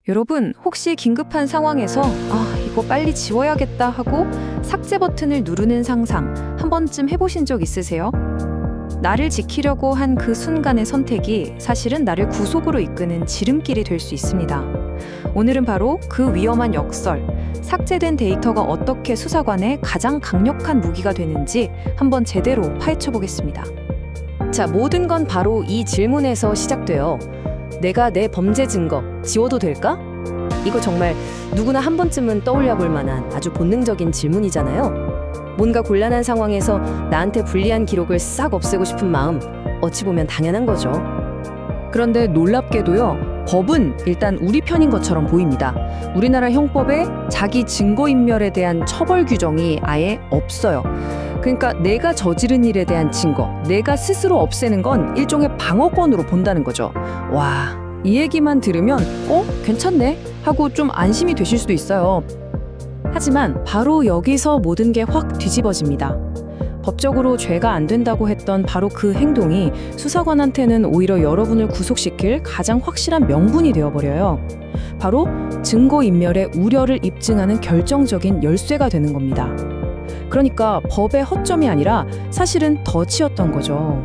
여러분, 혹시 긴급한 상황에서 이거 빨리 지워야겠다 하고 삭제 버튼을 누르는 상상 한 번쯤 해보신 적 있으세요? 나를 지키려고 한 그 순간의 선택이 사실은 나를 구속으로 이끄는 지름길이 될 수 있습니다. 오늘은 바로 그 위험한 역설, 삭제된 데이터가 어떻게 수사관의 가장 강력한 무기가 되는지 한번 제대로 파헤쳐 보겠습니다. 자, 모든 건 바로 이 질문에서 시작돼요. 내가 내 범죄 증거 지워도 될까? 이거 정말 누구나 한 번쯤은 떠올려 볼 만한 아주 본능적인 질문이잖아요. 뭔가 곤란한 상황에서 나한테 불리한 기록을 싹 없애고 싶은 마음, 어찌 보면 당연한 거죠. 그런데 놀랍게도요, 법은 일단 우리 편인 것처럼 보입니다. 우리나라 형법에 자기 증거인멸에 대한 처벌 규정이 아예 없어요. 그러니까 내가 저지른 일에 대한 증거, 내가 스스로 없애는 건 일종의 방어권으로 본다는 거죠. 와, 이 얘기만 들으면 괜찮네 하고 좀 안심이 되실 수도 있어요. 하지만 바로 여기서 모든 게 확 뒤집어집니다. 법적으로 죄가 안 된다고 했던 바로 그 행동이 수사관한테는 오히려 여러분을 구속시킬 가장 확실한 명분이 되어버려요. 바로 증거인멸의 우려를 입증하는 결정적인 열쇠가 되는 겁니다. 그러니까 법의 허점이 아니라 사실은 덫이었던 거죠.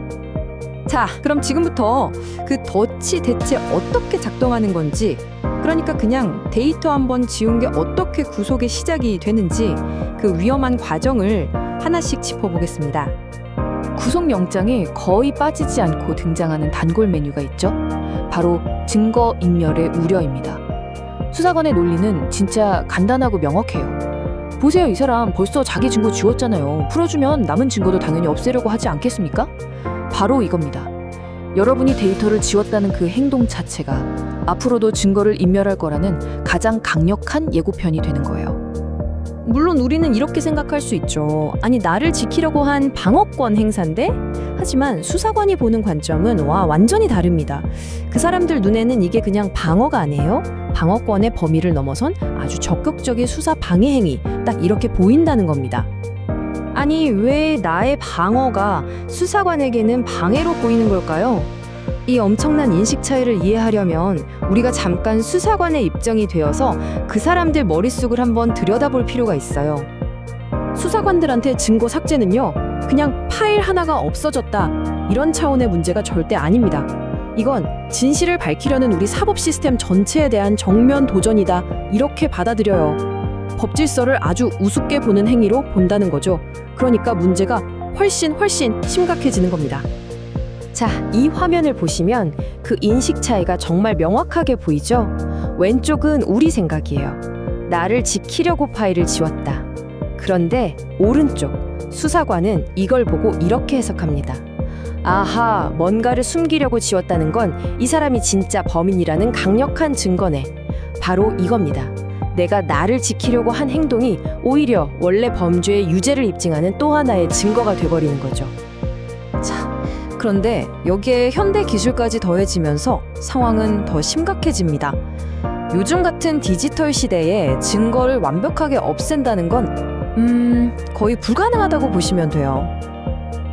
자, 그럼 지금부터 그 덫이 대체 어떻게 작동하는 건지, 그러니까 그냥 데이터 한번 지운 게 어떻게 구속의 시작이 되는지 그 위험한 과정을 하나씩 짚어보겠습니다. 구속영장에 거의 빠지지 않고 등장하는 단골 메뉴가 있죠. 바로 증거인멸의 우려입니다. 수사관의 논리는 진짜 간단하고 명확해요. 보세요, 이 사람 벌써 자기 증거 지웠잖아요. 풀어주면 남은 증거도 당연히 없애려고 하지 않겠습니까? 바로 이겁니다. 여러분이 데이터를 지웠다는 그 행동 자체가 앞으로도 증거를 인멸할 거라는 가장 강력한 예고편이 되는 거예요. 물론 우리는 이렇게 생각할 수 있죠. 아니, 나를 지키려고 한 방어권 행사인데? 하지만 수사관이 보는 관점은 완전히 다릅니다. 그 사람들 눈에는 이게 그냥 방어가 아니에요. 방어권의 범위를 넘어선 아주 적극적인 수사 방해 행위, 딱 이렇게 보인다는 겁니다. 아니, 왜 나의 방어가 수사관에게는 방해로 보이는 걸까요? 이 엄청난 인식 차이를 이해하려면 우리가 잠깐 수사관의 입장이 되어서 그 사람들 머릿속을 한번 들여다볼 필요가 있어요. 수사관들한테 증거 삭제는요, 그냥 파일 하나가 없어졌다, 이런 차원의 문제가 절대 아닙니다. 이건 진실을 밝히려는 우리 사법 시스템 전체에 대한 정면 도전이다, 이렇게 받아들여요. 법질서를 아주 우습게 보는 행위로 본다는 거죠. 그러니까 문제가 훨씬 심각해지는 겁니다. 자, 이 화면을 보시면 그 인식 차이가 정말 명확하게 보이죠? 왼쪽은 우리 생각이에요. 나를 지키려고 파일을 지웠다. 그런데 오른쪽, 수사관은 이걸 보고 이렇게 해석합니다. 아하, 뭔가를 숨기려고 지웠다는 건 이 사람이 진짜 범인이라는 강력한 증거네. 바로 이겁니다. 내가 나를 지키려고 한 행동이 오히려 원래 범죄의 유죄를 입증하는 또 하나의 증거가 돼버리는 거죠. 자, 그런데 여기에 현대 기술까지 더해지면서 상황은 더 심각해집니다. 요즘 같은 디지털 시대에 증거를 완벽하게 없앤다는 건 거의 불가능하다고 보시면 돼요.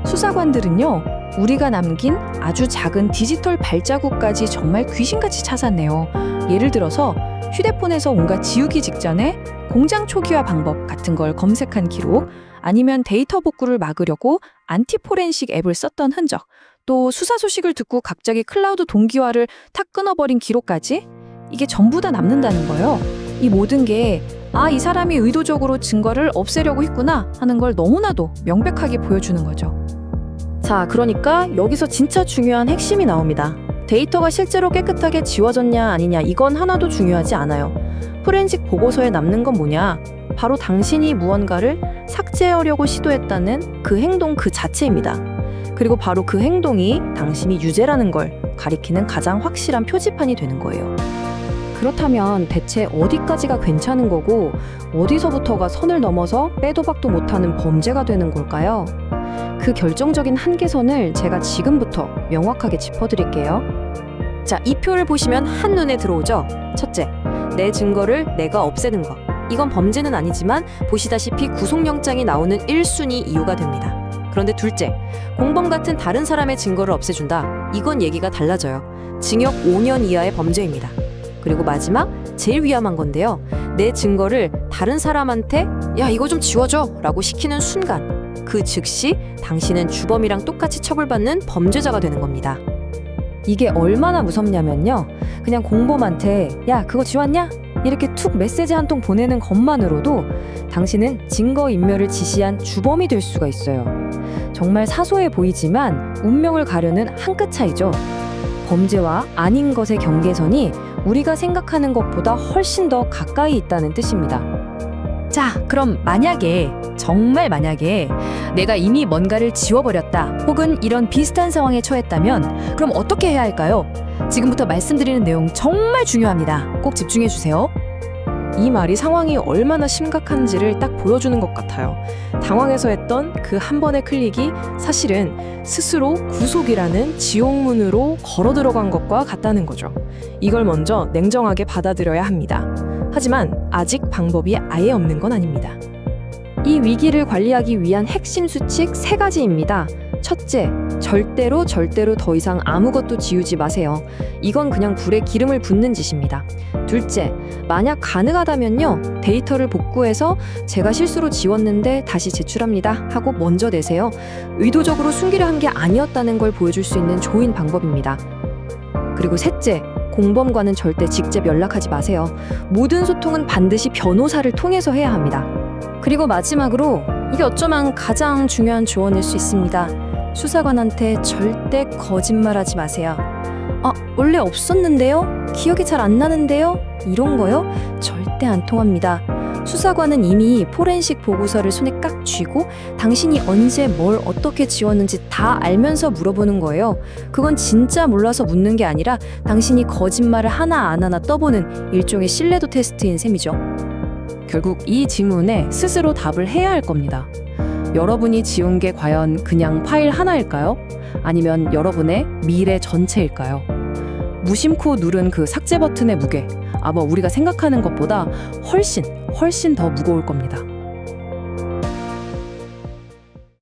수사관들은요, 우리가 남긴 아주 작은 디지털 발자국까지 정말 귀신같이 찾아내요. 예를 들어서 휴대폰에서 온갖 지우기 직전에 공장 초기화 방법 같은 걸 검색한 기록, 아니면 데이터 복구를 막으려고 안티포렌식 앱을 썼던 흔적, 또 수사 소식을 듣고 갑자기 클라우드 동기화를 탁 끊어버린 기록까지, 이게 전부 다 남는다는 거예요. 이 모든 게 이 사람이 의도적으로 증거를 없애려고 했구나 하는 걸 너무나도 명백하게 보여주는 거죠. 자, 그러니까 여기서 진짜 중요한 핵심이 나옵니다. 데이터가 실제로 깨끗하게 지워졌냐 아니냐, 이건 하나도 중요하지 않아요. 포렌식 보고서에 남는 건 뭐냐? 바로 당신이 무언가를 삭제하려고 시도했다는 그 행동 그 자체입니다. 그리고 바로 그 행동이 당신이 유죄라는 걸 가리키는 가장 확실한 표지판이 되는 거예요. 그렇다면 대체 어디까지가 괜찮은 거고 어디서부터가 선을 넘어서 빼도 박도 못하는 범죄가 되는 걸까요? 그 결정적인 한계선을 제가 지금부터 명확하게 짚어드릴게요. 자, 이 표를 보시면 한눈에 들어오죠? 첫째, 내 증거를 내가 없애는 것. 이건 범죄는 아니지만 보시다시피 구속영장이 나오는 1순위 이유가 됩니다. 그런데 둘째, 공범 같은 다른 사람의 증거를 없애준다. 이건 얘기가 달라져요. 징역 5년 이하의 범죄입니다. 그리고 마지막, 제일 위험한 건데요. 내 증거를 다른 사람한테 야, 이거 좀 지워줘 라고 시키는 순간 그 즉시 당신은 주범이랑 똑같이 처벌받는 범죄자가 되는 겁니다. 이게 얼마나 무섭냐면요. 그냥 공범한테 야, 그거 지웠냐? 이렇게 툭 메시지 한 통 보내는 것만으로도 당신은 증거인멸을 지시한 주범이 될 수가 있어요. 정말 사소해 보이지만 운명을 가르는 한 끗 차이죠. 범죄와 아닌 것의 경계선이 우리가 생각하는 것보다 훨씬 더 가까이 있다는 뜻입니다. 자, 그럼 만약에, 정말 만약에 내가 이미 뭔가를 지워버렸다 혹은 이런 비슷한 상황에 처했다면 그럼 어떻게 해야 할까요? 지금부터 말씀드리는 내용 정말 중요합니다. 꼭 집중해 주세요. 이 말이 상황이 얼마나 심각한지를 딱 보여주는 것 같아요. 당황해서 했던 그 한 번의 클릭이 사실은 스스로 구속이라는 지옥문으로 걸어 들어간 것과 같다는 거죠. 이걸 먼저 냉정하게 받아들여야 합니다. 하지만 아직 방법이 아예 없는 건 아닙니다. 이 위기를 관리하기 위한 핵심 수칙 3가지입니다. 첫째, 절대로 더 이상 아무것도 지우지 마세요. 이건 그냥 불에 기름을 붓는 짓입니다. 둘째, 만약 가능하다면요, 데이터를 복구해서 제가 실수로 지웠는데 다시 제출합니다 하고 먼저 내세요. 의도적으로 숨기려 한 게 아니었다는 걸 보여줄 수 있는 좋은 방법입니다. 그리고 셋째, 공범과는 절대 직접 연락하지 마세요. 모든 소통은 반드시 변호사를 통해서 해야 합니다. 그리고 마지막으로 이게 어쩌면 가장 중요한 조언일 수 있습니다. 수사관한테 절대 거짓말하지 마세요. 원래 없었는데요? 기억이 잘 안 나는데요? 이런 거요? 절대 안 통합니다. 수사관은 이미 포렌식 보고서를 손에 깍 쥐고 당신이 언제 뭘 어떻게 지웠는지 다 알면서 물어보는 거예요. 그건 진짜 몰라서 묻는 게 아니라 당신이 거짓말을 하나 안 하나 떠보는 일종의 신뢰도 테스트인 셈이죠. 결국 이 질문에 스스로 답을 해야 할 겁니다. 여러분이 지운 게 과연 그냥 파일 하나일까요? 아니면 여러분의 미래 전체일까요? 무심코 누른 그 삭제 버튼의 무게, 아마 우리가 생각하는 것보다 훨씬 더 무거울 겁니다.